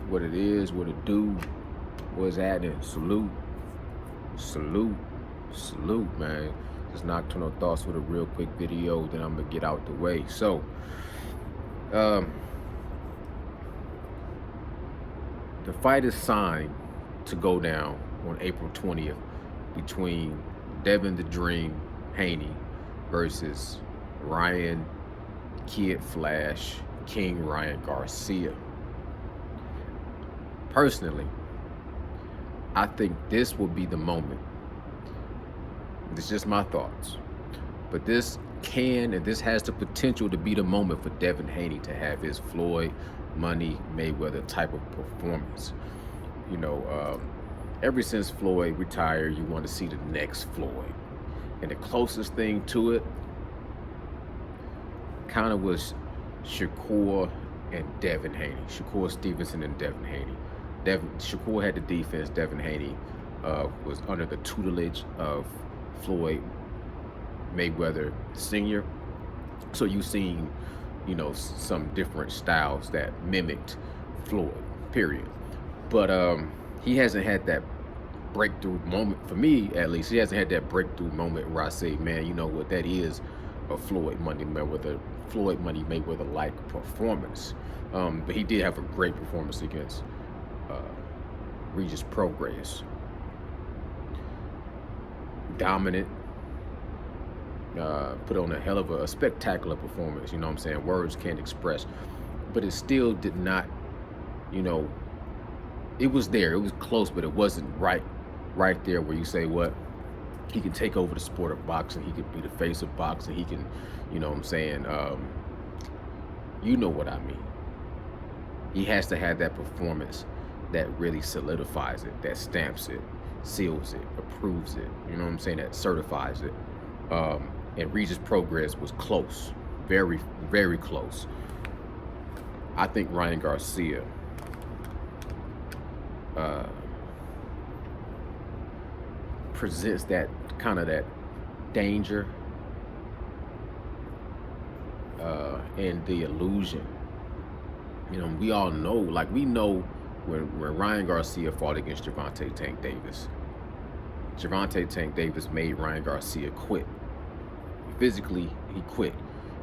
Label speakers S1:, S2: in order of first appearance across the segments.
S1: What it is, what it do, what's happening. Salute, salute, salute, man. Just nocturnal thoughts with a real quick video, then I'm gonna get out the way. So, um, the fight is signed to go down on April 20th between Devin the Dream Haney versus Ryan Kid Flash King Ryan Garcia. Personally, I think this will be the moment. It's just my thoughts. But this can and this has the potential to be the moment for Devin Haney to have his Floyd Money Mayweather type of performance. You know, ever since Floyd retired, you want to see the next Floyd. And the closest thing to it kind of was Shakur and Devin Haney. Shakur Stevenson and Devin Haney. Shakur had the defense. Devin Haney was under the tutelage of Floyd Mayweather Sr. So you've seen, you know, some different styles that mimicked Floyd, period. But he hasn't had that breakthrough moment, for me at least. He hasn't had that breakthrough moment where I say, man, you know what, that is a Floyd Money Mayweather like performance. But he did have a great performance against Regis Prograis. Dominant, put on a hell of a spectacular performance, you know what I'm saying? Words can't express. But it still did not, you know, it was there, it was close, but it wasn't right there where you say, what, he can take over the sport of boxing, he could be the face of boxing, he can, you know what I'm saying, you know what I mean. He has to have that performance that really solidifies it, that stamps it, seals it, approves it, you know what I'm saying, that certifies it. And Regis Prograis was close, very, very close. I think Ryan Garcia presents that kind of that danger and the illusion. You know, we all know, like we know when Ryan Garcia fought against Gervonta Tank Davis. Gervonta Tank Davis made Ryan Garcia quit. Physically, he quit.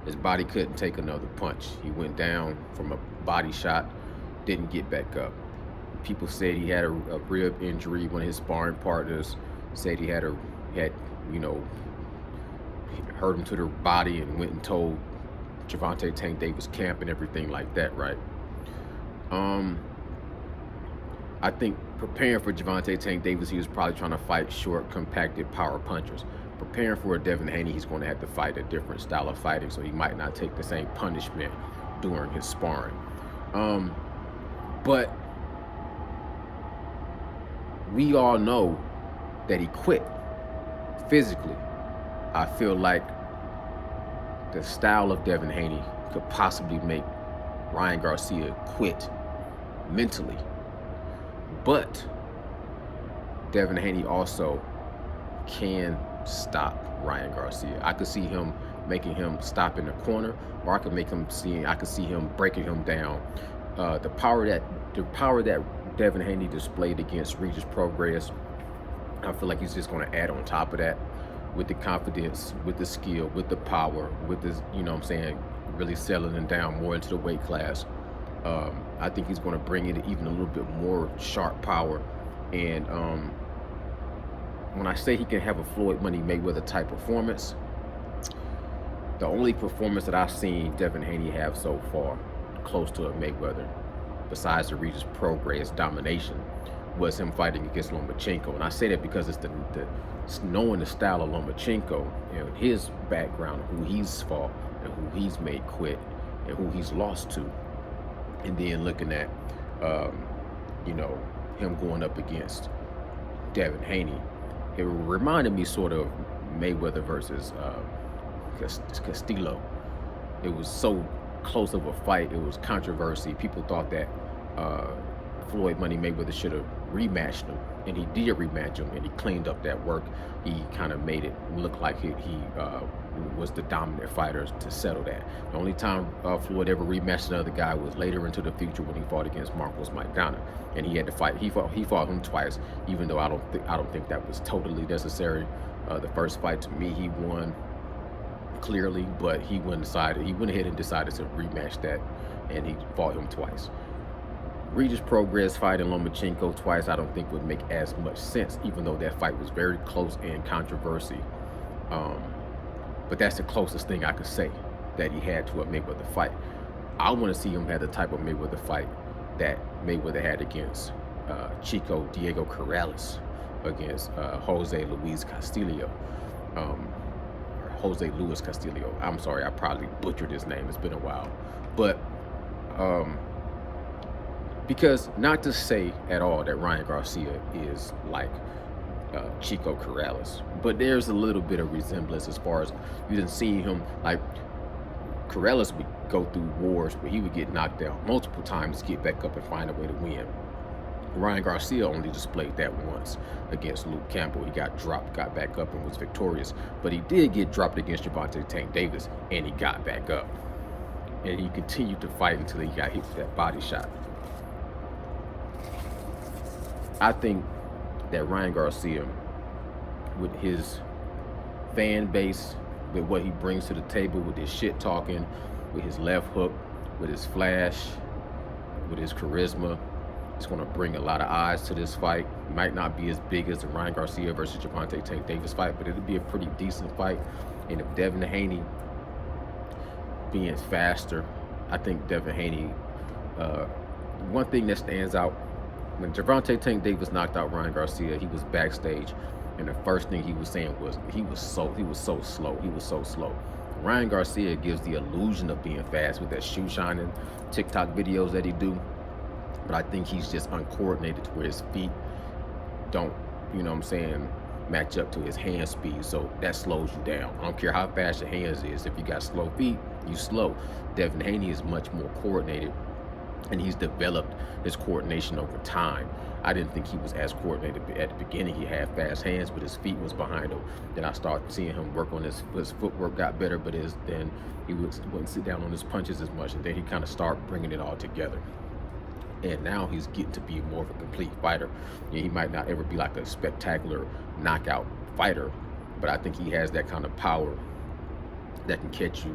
S1: His body couldn't take another punch. He went down from a body shot, didn't get back up. People said he had a rib injury. One of his sparring partners said he had you know, hurt him to the body and went and told Gervonta Tank Davis camp and everything like that, right? I think preparing for Gervonta Tank Davis, he was probably trying to fight short, compacted power punchers. Preparing for a Devin Haney, he's going to have to fight a different style of fighting, so he might not take the same punishment during his sparring. But we all know that he quit physically. I feel like the style of Devin Haney could possibly make Ryan Garcia quit mentally. But Devin Haney also can stop Ryan Garcia. I could see him making him stop in the corner, or I could see him breaking him down. The power that Devin Haney displayed against Regis Prograis, I feel like he's just going to add on top of that with the confidence, with the skill, with the power, with this, you know what I'm saying, really settling down more into the weight class. I think he's going to bring in even a little bit more sharp power. And when I say he can have a Floyd Money Mayweather type performance, the only performance that I've seen Devin Haney have so far close to a Mayweather, besides the Regis Prograis domination, was him fighting against Lomachenko. And I say that because it's knowing the style of Lomachenko and his background, who he's fought and who he's made quit and who he's lost to. And then looking at, you know, him going up against Devin Haney, it reminded me sort of Mayweather versus Castillo. It was so close of a fight. It was controversy. People thought that Floyd Money Mayweather should have rematched him, and he did rematch him, and he cleaned up that work. He kind of made it look like he was the dominant fighter to settle that. The only time Floyd ever rematched another guy was later into the future when he fought against Marcos Maidana, and he had to fight. He fought him twice, even though I don't think that was totally necessary. The first fight, to me, he won clearly, but he went ahead and decided to rematch that, and he fought him twice. Regis Prograis fighting Lomachenko twice, I don't think would make as much sense, even though that fight was very close and controversy. But that's the closest thing I could say that he had to a Mayweather fight. I want to see him have the type of Mayweather fight that Mayweather had against Chico Diego Corrales, against Jose Luis Castillo. Jose Luis Castillo. I'm sorry, I probably butchered his name. It's been a while. But because not to say at all that Ryan Garcia is like Chico Corrales, but there's a little bit of resemblance as far as you didn't see him. Like, Corrales would go through wars where he would get knocked out multiple times, get back up and find a way to win. Ryan Garcia only displayed that once against Luke Campbell. He got dropped, got back up, and was victorious. But he did get dropped against Gervonta Tank Davis, and he got back up. And he continued to fight until he got hit with that body shot. I think that Ryan Garcia, with his fan base, with what he brings to the table, with his shit talking, with his left hook, with his flash, with his charisma, it's going to bring a lot of eyes to this fight. It might not be as big as the Ryan Garcia versus Gervonta Tank Davis fight, but it'll be a pretty decent fight. And if Devin Haney being faster, I think Devin Haney, one thing that stands out, when Gervonta Tank Davis knocked out Ryan Garcia, he was backstage, and the first thing he was saying was he was so slow. Ryan Garcia gives the illusion of being fast with that shoe shining TikTok videos that he do, but I think he's just uncoordinated to where his feet don't, match up to his hand speed, so that slows you down. I don't care how fast your hands is. If you got slow feet, you slow. Devin Haney is much more coordinated, and he's developed his coordination over time. I didn't think he was as coordinated at the beginning. He had fast hands, but his feet was behind him. Then I started seeing him work on his footwork got better, but then he wouldn't sit down on his punches as much, and then he kind of started bringing it all together. And now he's getting to be more of a complete fighter. He might not ever be like a spectacular knockout fighter, but I think he has that kind of power that can catch you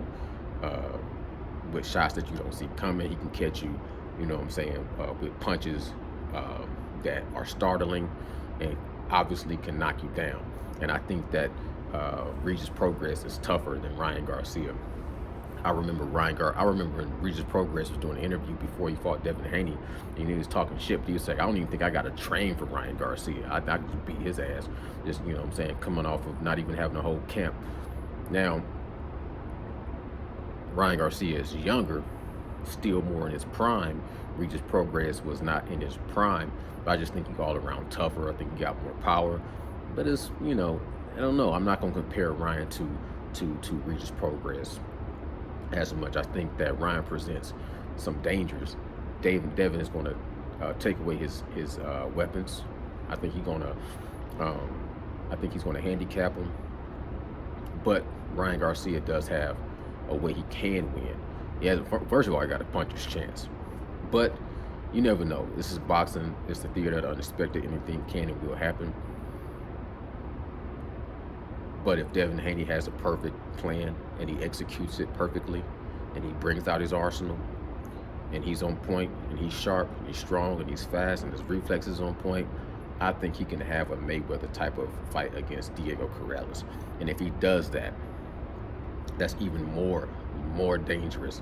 S1: with shots that you don't see coming. He can catch you, with punches that are startling and obviously can knock you down. And I think that Regis Prograis is tougher than Ryan Garcia. I remember when Regis Prograis was doing an interview before he fought Devin Haney, and he was talking shit, but he was like, I don't even think I got to train for Ryan Garcia. I could beat his ass, just, coming off of not even having a whole camp. Now, Ryan Garcia is younger, still more in his prime. Regis Prograis was not in his prime, but I just think he's all around tougher. I think he got more power, but it's, I don't know. I'm not going to compare Ryan to Regis Prograis as much. I think that Ryan presents some dangers. Devin is going to take away his weapons. I think he's going to handicap him. But Ryan Garcia does have a way he can win. First of all, I got a puncher's chance. But you never know. This is boxing. It's the theater of the unexpected. Anything can and will happen. But if Devin Haney has a perfect plan and he executes it perfectly and he brings out his arsenal and he's on point and he's sharp and he's strong and he's fast and his reflexes on point, I think he can have a Mayweather type of fight against Diego Corrales. And if he does that, that's even more dangerous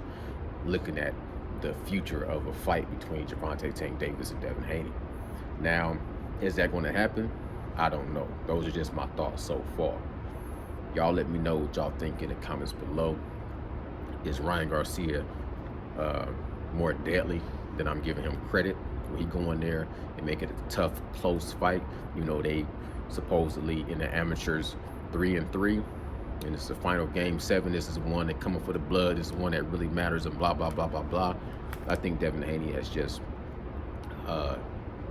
S1: looking at the future of a fight between Gervonta Tank Davis and Devin Haney. Now, is that going to happen? I don't know. Those are just my thoughts so far. Y'all let me know what y'all think in the comments below. Is Ryan Garcia more deadly than I'm giving him credit? Will he go in there and make it a tough, close fight? They supposedly in the amateurs 3-3, and it's the final game 7. This is the one that coming for the blood. This is the one that really matters, and blah, blah, blah, blah, blah. I think Devin Haney has just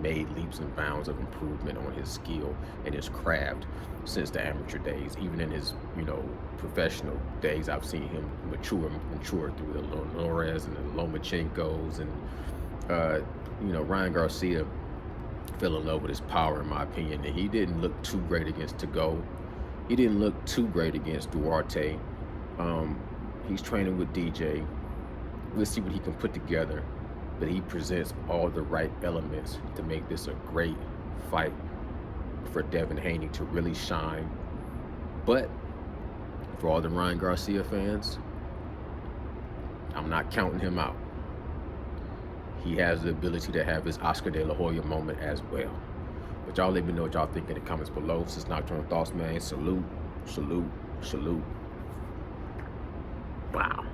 S1: made leaps and bounds of improvement on his skill and his craft since the amateur days. Even in his, professional days, I've seen him mature through the Lores and the Lomachenkos and Ryan Garcia fell in love with his power, in my opinion, and he didn't look too great against Tago. He didn't look too great against Duarte. He's training with DJ. We'll see what he can put together, but he presents all the right elements to make this a great fight for Devin Haney to really shine. But for all the Ryan Garcia fans, I'm not counting him out. He has the ability to have his Oscar De La Hoya moment as well. But y'all let me know what y'all think in the comments below. This is Nocturnal Thoughts, man. Salute, salute, salute. Wow.